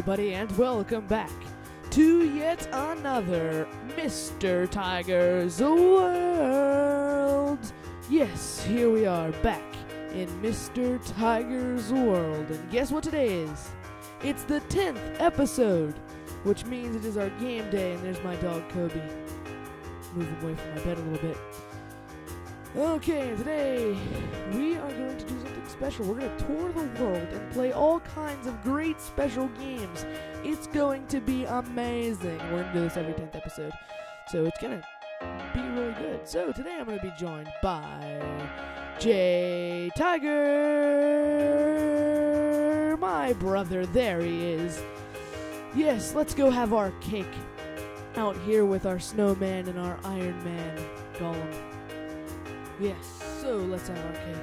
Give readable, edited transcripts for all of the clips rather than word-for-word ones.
everybody, and welcome back to yet another Mr. Tiger's World. Yes, here we are back in Mr. Tiger's World, and guess what today is? It's the 10th episode, which means it is our game day, and there's my dog Kobe. Move him away from my bed a little bit. Okay, today we are going to do something special. We're going to tour the world and play all kinds of great special games. It's going to be amazing. We're going to do this every 10th episode, so it's going to be really good. So today I'm going to be joined by J Tiger, my brother. There he is. Yes, let's go have our cake out here with our snowman and our Iron Man golem. Yes, so let's have our cake.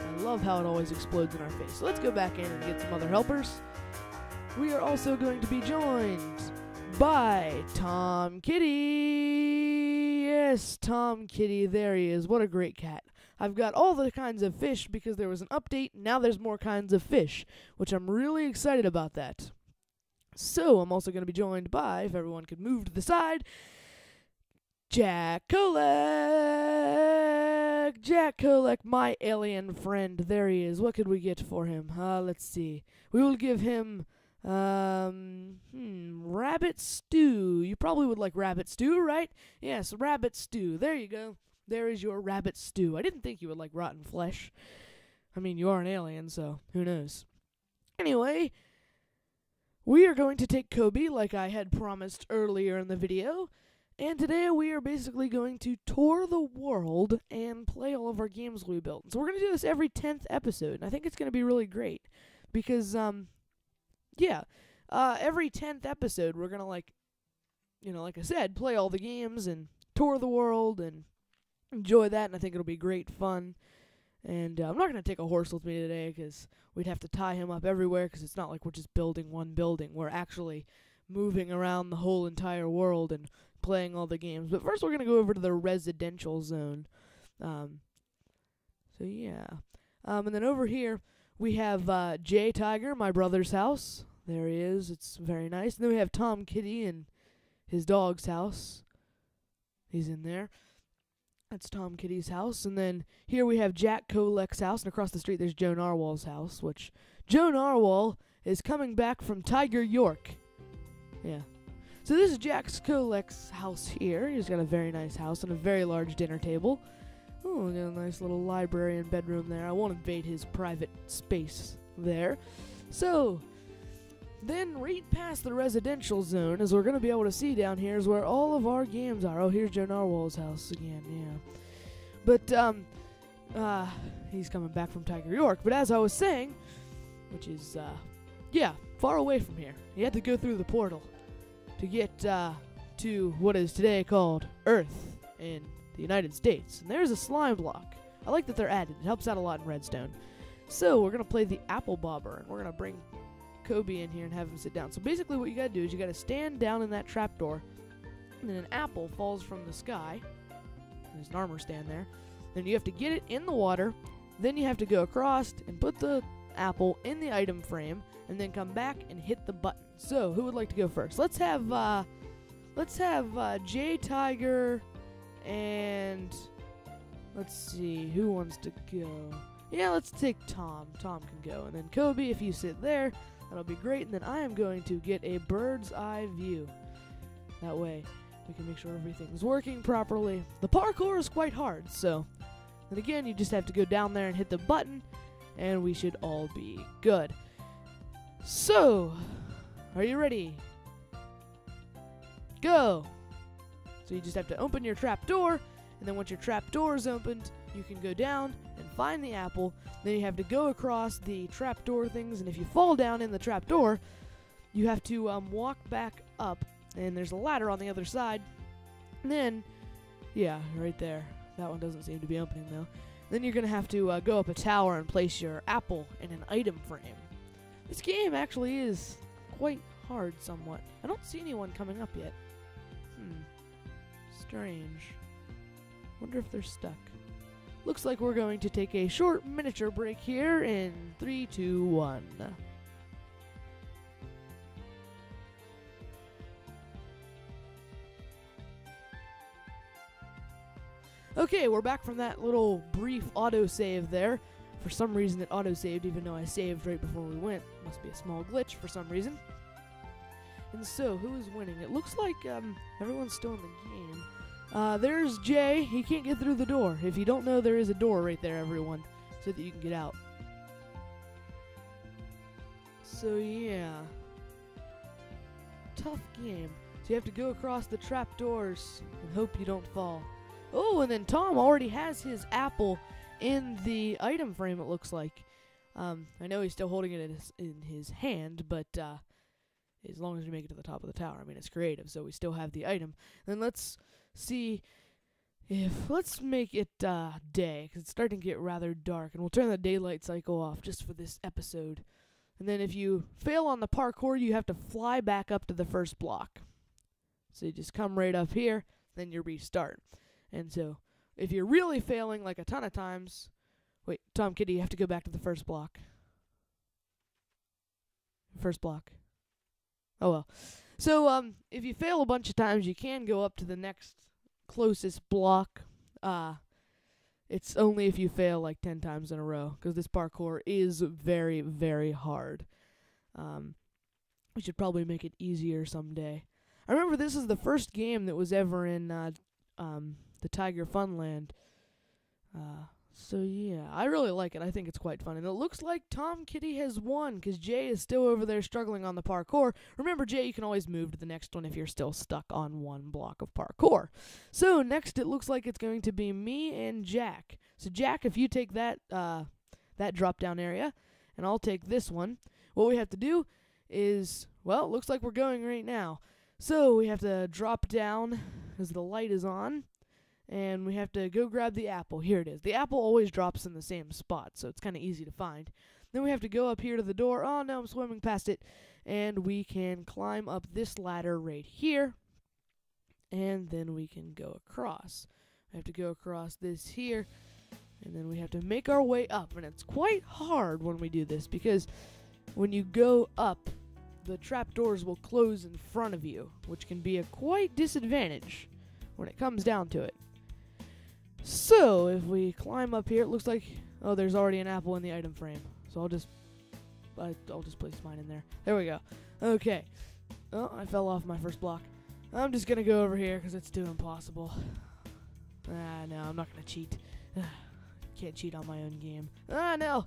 I love how it always explodes in our face. So let's go back in and get some other helpers. We are also going to be joined by Tom Kitty. Yes, Tom Kitty, there he is. What a great cat. I've got all the kinds of fish because there was an update. Now there's more kinds of fish, which I'm really excited about that. So I'm also going to be joined by, if everyone could move to the side, Jack Kolek! Jack Kolek, my alien friend. There he is. What could we get for him? Let's see. We will give him, rabbit stew. You probably would like rabbit stew, right? Yes, rabbit stew. There you go. There is your rabbit stew. I didn't think you would like rotten flesh. I mean, you are an alien, so who knows. Anyway, we are going to take Kobe like I had promised earlier in the video. And today we are basically going to tour the world and play all of our games we built. So we're going to do this every 10th episode, and I think it's going to be really great. Because, every 10th episode we're going to, like I said, play all the games and tour the world and enjoy that, and I think it'll be great fun. And I'm not going to take a horse with me today because we'd have to tie him up everywhere because it's not like we're just building one building. We're actually moving around the whole entire world and playing all the games. But first we're going to go over to the residential zone. And then over here we have J Tiger, my brother's house. There he is. It's very nice. And then we have Tom Kitty and his dog's house. He's in there. That's Tom Kitty's house. And then here we have Jack Kolek's house. And across the street there's Joe Narwhal's house, which Joe Narwhal is coming back from Tiger York. Yeah. So this is Jack Kolek's house here. He's got a very nice house and a very large dinner table. Oh, we got a nice little library and bedroom there. I won't invade his private space there. So, then right past the residential zone, as we're going to be able to see down here, is where all of our games are. Oh, here's Joe Narwhal's house again, yeah. But, he's coming back from Tiger York. But as I was saying, which is, far away from here. You had to go through the portal to get to what is today called Earth in the United States. And there's a slime block. I like that they're added. It helps out a lot in Redstone. So we're going to play the Apple Bobber, and we're going to bring Kobe in here and have him sit down. So basically what you got to do is you got to stand down in that trapdoor, and then an apple falls from the sky. There's an armor stand there. Then you have to get it in the water. Then you have to go across and put the apple in the item frame, and then come back and hit the button. So, who would like to go first? Let's have J Tiger and let's see, who wants to go? Yeah, let's take Tom. Tom can go. And then Kobe, if you sit there, that'll be great. And then I am going to get a bird's eye view. That way, we can make sure everything's working properly. The parkour is quite hard, so then again, you just have to go down there and hit the button, and we should all be good. So, are you ready? Go! So you just have to open your trap door, and then once your trap door is opened, you can go down and find the apple. Then you have to go across the trap door things, and if you fall down in the trap door, you have to walk back up, and there's a ladder on the other side. And then, yeah, right there. That one doesn't seem to be opening, though. Then you're going to have to go up a tower and place your apple in an item frame. This game actually is quite hard somewhat. I don't see anyone coming up yet. Strange. Wonder if they're stuck. looks like we're going to take a short miniature break here in 3, 2, 1. Okay, we're back from that little brief autosave there. For some reason it autosaved even though I saved right before we went. Must be a small glitch for some reason. And so, who is winning? It looks like everyone's still in the game. There's Jay. He can't get through the door. If you don't know, there is a door right there, everyone, so that you can get out. So, yeah. Tough game. So you have to go across the trapdoors and hope you don't fall. Oh, and then Tom already has his apple in the item frame, it looks like. I know he's still holding it in his hand, but as long as we make it to the top of the tower. I mean, it's creative, so we still have the item. Then let's see if... Let's make it day, because it's starting to get rather dark. And we'll turn the daylight cycle off just for this episode. And then if you fail on the parkour, you have to fly back up to the first block. So you just come right up here, then you restart. And so, if you're really failing like a ton of times... Wait, Tom Kitty, you have to go back to the first block. First block. Oh well. So, if you fail a bunch of times, you can go up to the next closest block. It's only if you fail like 10 times in a row, because this parkour is very, very hard. We should probably make it easier someday. I remember this is the first game that was ever in the Tiger Funland. So yeah, I really like it. I think it's quite fun. And it looks like Tom Kitty has won, because Jay is still over there struggling on the parkour. Remember, Jay, you can always move to the next one if you're still stuck on one block of parkour. So next, it looks like it's going to be me and Jack. So Jack, if you take that drop-down area, and I'll take this one, what we have to do is, well, it looks like we're going right now. So we have to drop down as the light is on. And we have to go grab the apple. Here it is. The apple always drops in the same spot, so it's kind of easy to find. Then we have to go up here to the door. Oh, no, I'm swimming past it. And we can climb up this ladder right here. And then we can go across. We have to go across this here. And then we have to make our way up. And it's quite hard when we do this, because when you go up, the trapdoors will close in front of you, which can be a quite disadvantage when it comes down to it. So, if we climb up here, it looks like... Oh, there's already an apple in the item frame. So I'll just place mine in there. There we go. Okay. Oh, I fell off my first block. I'm just gonna go over here, because it's too impossible. No, I'm not gonna cheat. Can't cheat on my own game. No!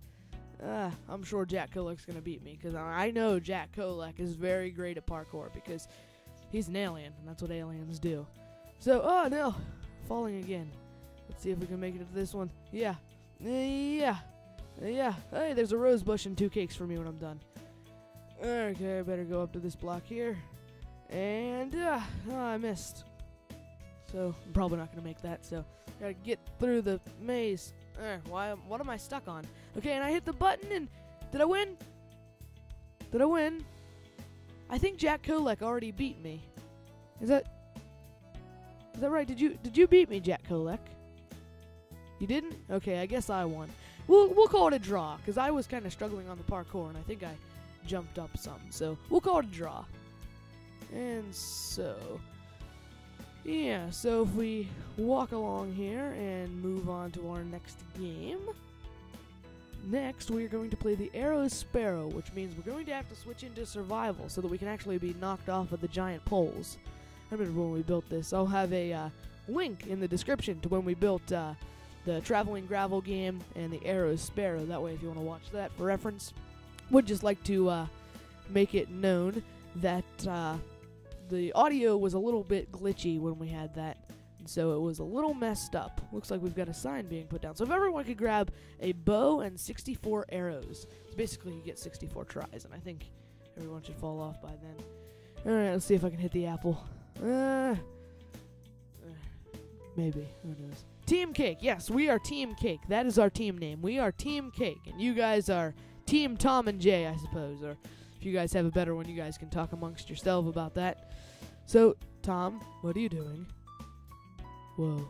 I'm sure Jack Kolek's gonna beat me, because I know Jack Kolek is very great at parkour, because he's an alien, and that's what aliens do. So, oh no! Falling again. Let's see if we can make it to this one. Yeah. Hey, there's a rose bush and 2 cakes for me when I'm done. Okay, I better go up to this block here. And, I missed. So, I'm probably not going to make that, so gotta get through the maze. What am I stuck on? Okay, and I hit the button, and did I win? Did I win? I think Jack Kolek already beat me. Is that right? Did you beat me, Jack Kolek? You didn't? Okay, I guess I won. We'll call it a draw, because I was kind of struggling on the parkour, and I think I jumped up some. So, we'll call it a draw. And so... Yeah, so if we walk along here and move on to our next game... Next, we are going to play the Arrow Sparrow, which means we're going to have to switch into survival so that we can actually be knocked off of the giant poles. I remember when we built this. I'll have a link in the description to when we built the Traveling Gravel game and the Arrow Sparrow. That way, if you want to watch that for reference. Would just like to make it known that the audio was a little bit glitchy when we had that. And so it was a little messed up. Looks like we've got a sign being put down. So if everyone could grab a bow and 64 arrows. So basically you get 64 tries, and I think everyone should fall off by then. Alright, let's see if I can hit the apple. Maybe. Who knows? Team Cake. Yes, we are Team Cake. That is our team name. We are Team Cake. And you guys are Team Tom and Jay, I suppose. Or if you guys have a better one, you guys can talk amongst yourself about that. So, Tom, what are you doing? Whoa.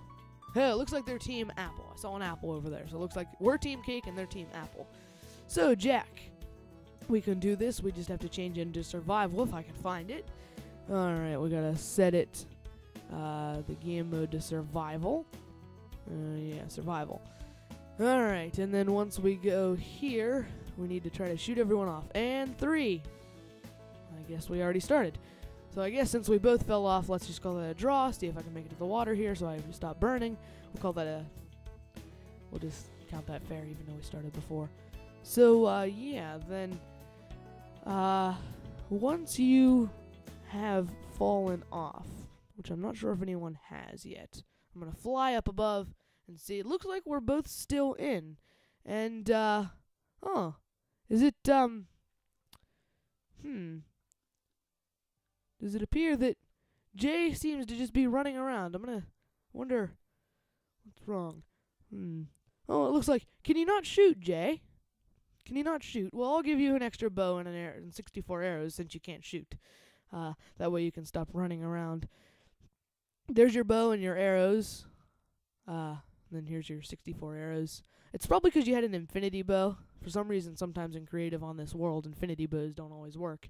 Hey, it looks like they're Team Apple. I saw an apple over there. So it looks like we're Team Cake and they're Team Apple. So, Jack, we can do this. We just have to change it into survival if I can find it. Alright, we gotta set it, the game mode to survival. Yeah, survival. Alright, and then once we go here, we need to try to shoot everyone off. And 3. I guess we already started. So I guess since we both fell off, let's just call that a draw. See if I can make it to the water here so I stop burning. We'll call that a... We'll just count that fair even though we started before. So, yeah, then... once you have fallen off, which I'm not sure if anyone has yet, I'm gonna fly up above and see. It looks like we're both still in. And, is it, does it appear that Jay seems to just be running around? I'm gonna wonder what's wrong. Oh, it looks like... Can you not shoot, Jay? Can you not shoot? Well, I'll give you an extra bow and and 64 arrows since you can't shoot. That way you can stop running around. There's your bow and your arrows. Then here's your 64 arrows. It's probably because you had an infinity bow. For some reason, sometimes in creative on this world, infinity bows don't always work.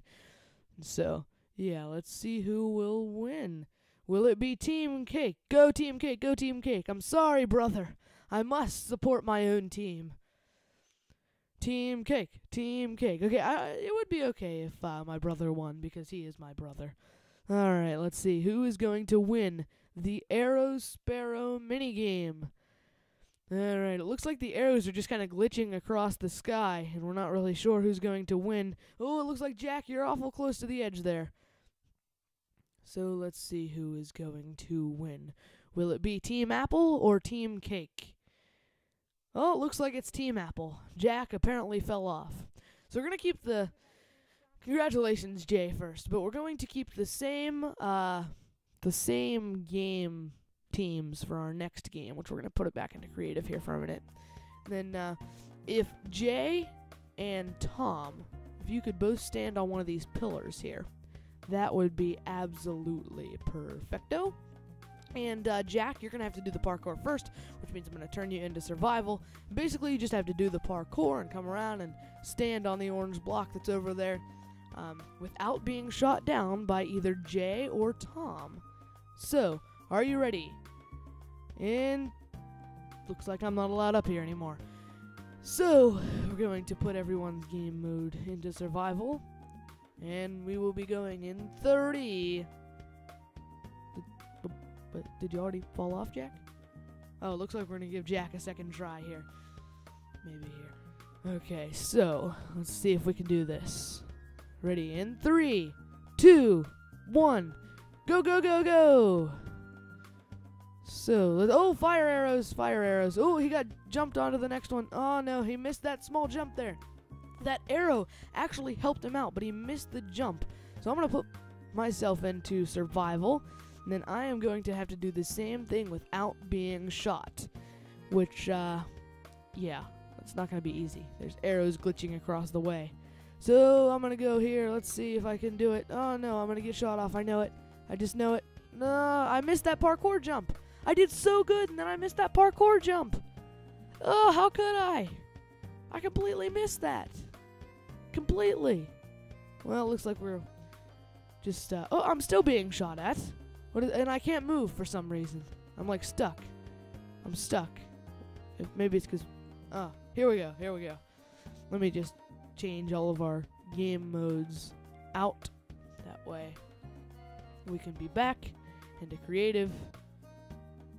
So, yeah, let's see who will win. Will it be Team Cake? Go Team Cake, go Team Cake. I'm sorry, brother. I must support my own team. Team Cake, Team Cake. Okay, it would be okay if my brother won because he is my brother. Alright, let's see. Who is going to win the Arrow Sparrow minigame? Alright, it looks like the arrows are just kind of glitching across the sky, and we're not really sure who's going to win. Oh, it looks like, Jack, you're awful close to the edge there. So let's see who is going to win. Will it be Team Apple or Team Cake? Oh, it looks like it's Team Apple. Jack apparently fell off. So we're going to keep the... Congratulations, Jay, first. But we're going to keep the same game teams for our next game, which we're going to put it back into creative here for a minute. And then if Jay and Tom, if you could both stand on one of these pillars here, that would be absolutely perfecto. And Jack, you're going to have to do the parkour first, which means I'm going to turn you into survival. Basically, you just have to do the parkour and come around and stand on the orange block that's over there without being shot down by either Jay or Tom. So, are you ready? And looks like I'm not allowed up here anymore. So, we're going to put everyone's game mode into survival. And we will be going in 30... But did you already fall off, Jack? Oh, it looks like we're going to give Jack a second try here. Maybe here. Okay, so let's see if we can do this. Ready in 3, 2, 1. Go, go, go, go! So, oh, fire arrows, fire arrows. Oh, he got jumped onto the next one. Oh, no, he missed that small jump there. That arrow actually helped him out, but he missed the jump. So I'm going to put myself into survival. And then I am going to have to do the same thing without being shot. Which, yeah, it's not going to be easy. There's arrows glitching across the way. So, I'm going to go here. Let's see if I can do it. Oh, no, I'm going to get shot off. I know it. I just know it. No, I missed that parkour jump. I did so good, and then I missed that parkour jump. Oh, how could I? I completely missed that. Completely. Well, it looks like we're just, oh, I'm still being shot at. And I can't move for some reason. I'm like stuck. I'm stuck. Maybe it's because... Oh, here we go. Here we go. Let me just change all of our game modes out. That way we can be back into creative.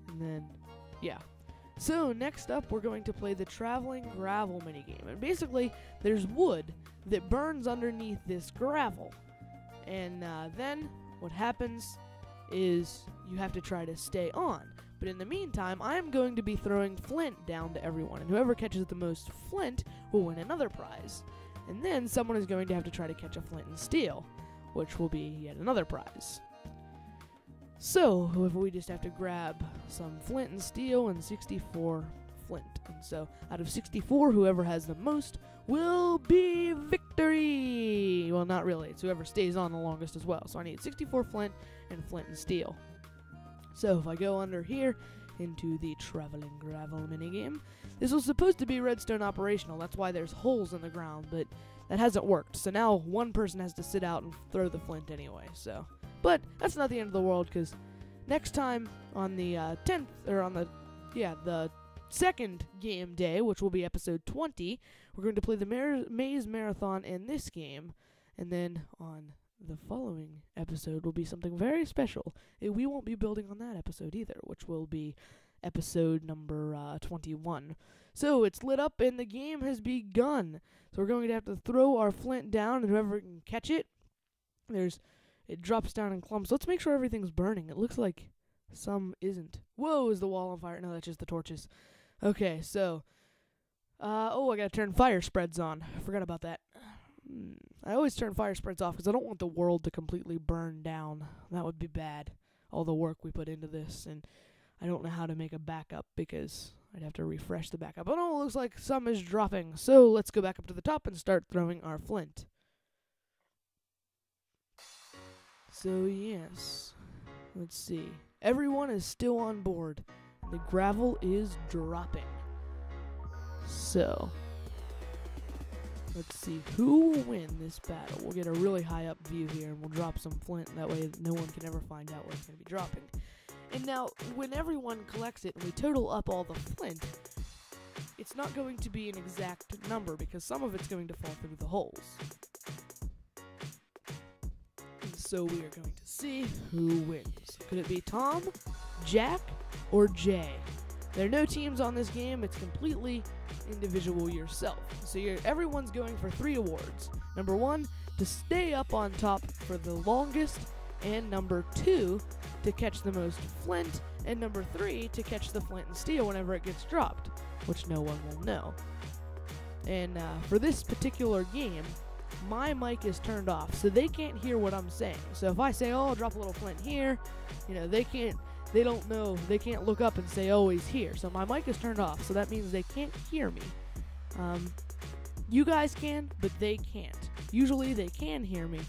And then, yeah. So next up, we're going to play the Traveling Gravel minigame. And basically, there's wood that burns underneath this gravel. And then what happens is you have to try to stay on. But in the meantime, I am going to be throwing flint down to everyone, and whoever catches the most flint will win another prize. And then someone is going to have to try to catch a flint and steel, which will be yet another prize. So, we just have to grab some flint and steel and 64 flint. And so, out of 64, whoever has the most will be victory! Well, not really. It's whoever stays on the longest as well. So I need 64 flint and steel. So if I go under here into the traveling gravel minigame. This was supposed to be redstone operational, that's why there's holes in the ground, but that hasn't worked. So now one person has to sit out and throw the flint anyway, so. But that's not the end of the world, because next time on the 10th, or on the second game day, which will be episode 20, we're going to play the Maze Marathon in this game, and then on the following episode will be something very special. We won't be building on that episode either, which will be episode number 21. So it's lit up and the game has begun. So we're going to have to throw our flint down, and whoever can catch it, it drops down in clumps. Let's make sure everything's burning. It looks like some isn't. Whoa, is the wall on fire? No, that's just the torches. Okay, so I gotta turn fire spreads on. I forgot about that. I always turn fire spreads off because I don't want the world to completely burn down. That would be bad. All the work we put into this, and I don't know how to make a backup because I'd have to refresh the backup. Oh no, it looks like some is dropping. So let's go back up to the top and start throwing our flint. So yes, let's see. Everyone is still on board. The gravel is dropping. So let's see who will win this battle. We'll get a really high up view here, and we'll drop some flint. That way no one can ever find out where it's going to be dropping. And now, when everyone collects it and we total up all the flint, it's not going to be an exact number because some of it's going to fall through the holes. And so we are going to see who wins. Could it be Tom, Jack, or Jay? There are no teams on this game. It's completely individual yourself. So everyone's going for 3 awards. Number 1, to stay up on top for the longest, and number 2, to catch the most flint, and number 3, to catch the flint and steel whenever it gets dropped, which no one will know. And for this particular game, my mic is turned off, so they can't hear what I'm saying. So if I say, oh, I'll drop a little flint here, they don't know, they can't look up and say, oh, he's here. So my mic is turned off, so that means they can't hear me. You guys can, but they can't. Usually they can hear me,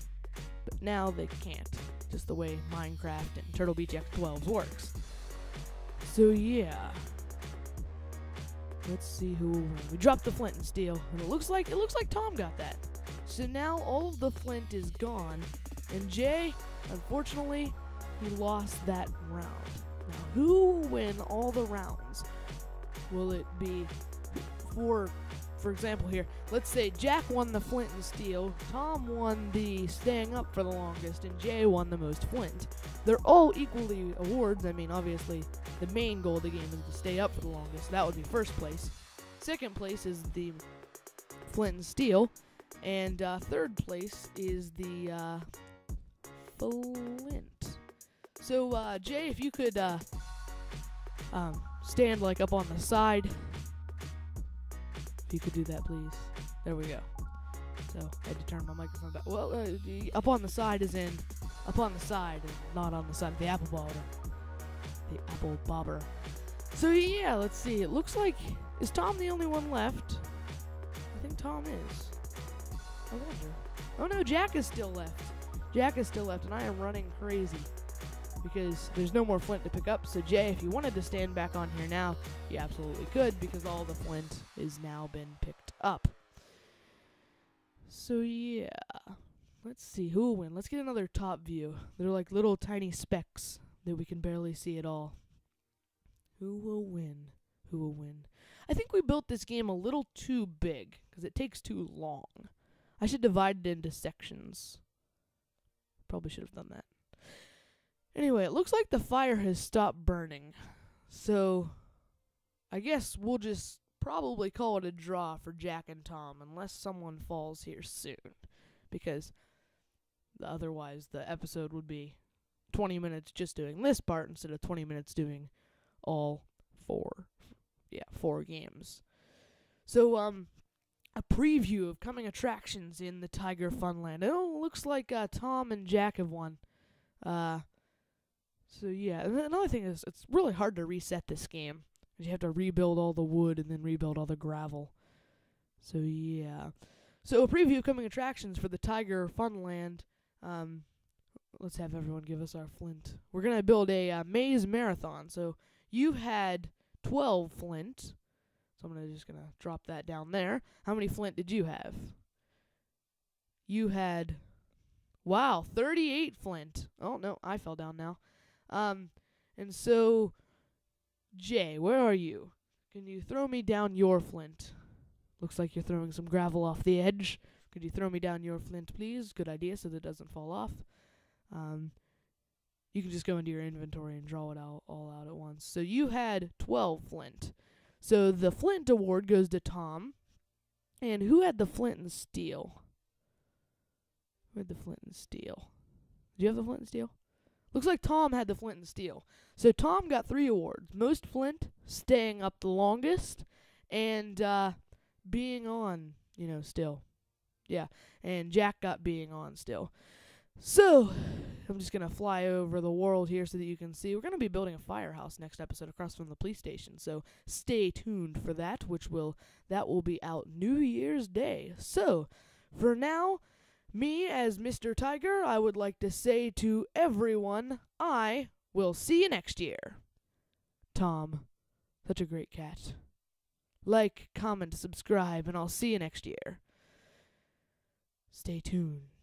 but now they can't. Just the way Minecraft and Turtle Beach X12 works. So yeah. Let's see who will win. We dropped the flint and steel, and it looks like Tom got that. So now all of the flint is gone, and Jay, unfortunately, he lost that round. Now, who will win all the rounds? Will it be, for example here, let's say Jack won the flint and steel, Tom won the staying up for the longest, and Jay won the most flint. They're all equally awards. I mean, obviously, the main goal of the game is to stay up for the longest. That would be first place. Second place is the flint and steel, and third place is the flint. So, Jay, if you could stand like up on the side. If you could do that, please. There we go. So, I had to turn my microphone back. Well, up on the side is in up on the side and not on the side of the apple bobber. The apple bobber. So, yeah, let's see. It looks like, is Tom the only one left? I think Tom is. I wonder. Oh, no, Jack is still left. Jack is still left, and I am running crazy because there's no more flint to pick up. So, Jay, if you wanted to stand back on here now, you absolutely could because all the flint is now been picked up. So, yeah. Let's see. Who will win? Let's get another top view. They're like little tiny specks that we can barely see at all. Who will win? Who will win? I think we built this game a little too big because it takes too long. I should divide it into sections. Probably should have done that. Anyway, it looks like the fire has stopped burning. So, I guess we'll just probably call it a draw for Jack and Tom unless someone falls here soon. Because otherwise the episode would be 20 minutes just doing this part instead of 20 minutes doing all four games. So, a preview of coming attractions in the Tiger Funland. It looks like Tom and Jack have won. So yeah, and another thing is it's really hard to reset this game. You have to rebuild all the wood and then rebuild all the gravel. So yeah. So a preview of coming attractions for the Tiger Funland. Let's have everyone give us our flint. We're going to build a maze marathon. So You had 12 flint. So I'm just going to drop that down there. How many flint did you have? You had, wow, 38 flint. Oh, no, I fell down now. And so, Jay, where are you? Can you throw me down your flint? Looks like you're throwing some gravel off the edge. Could you throw me down your flint, please? Good idea, so that it doesn't fall off. You can just go into your inventory and draw it all out at once. So you had 12 flint. So the flint award goes to Tom. And who had the flint and steel? Who had the flint and steel? Did you have the flint and steel? Looks like Tom had the flint and steel. So Tom got 3 awards. Most flint, staying up the longest, and being on, still. Yeah, and Jack got being on still. So, I'm just going to fly over the world here so that you can see. We're going to be building a firehouse next episode across from the police station. So, stay tuned for that, that will be out New Year's Day. So, for now, me as Mr. Tiger, I would like to say to everyone, I will see you next year. Tom, such a great cat. Like, comment, subscribe, and I'll see you next year. Stay tuned.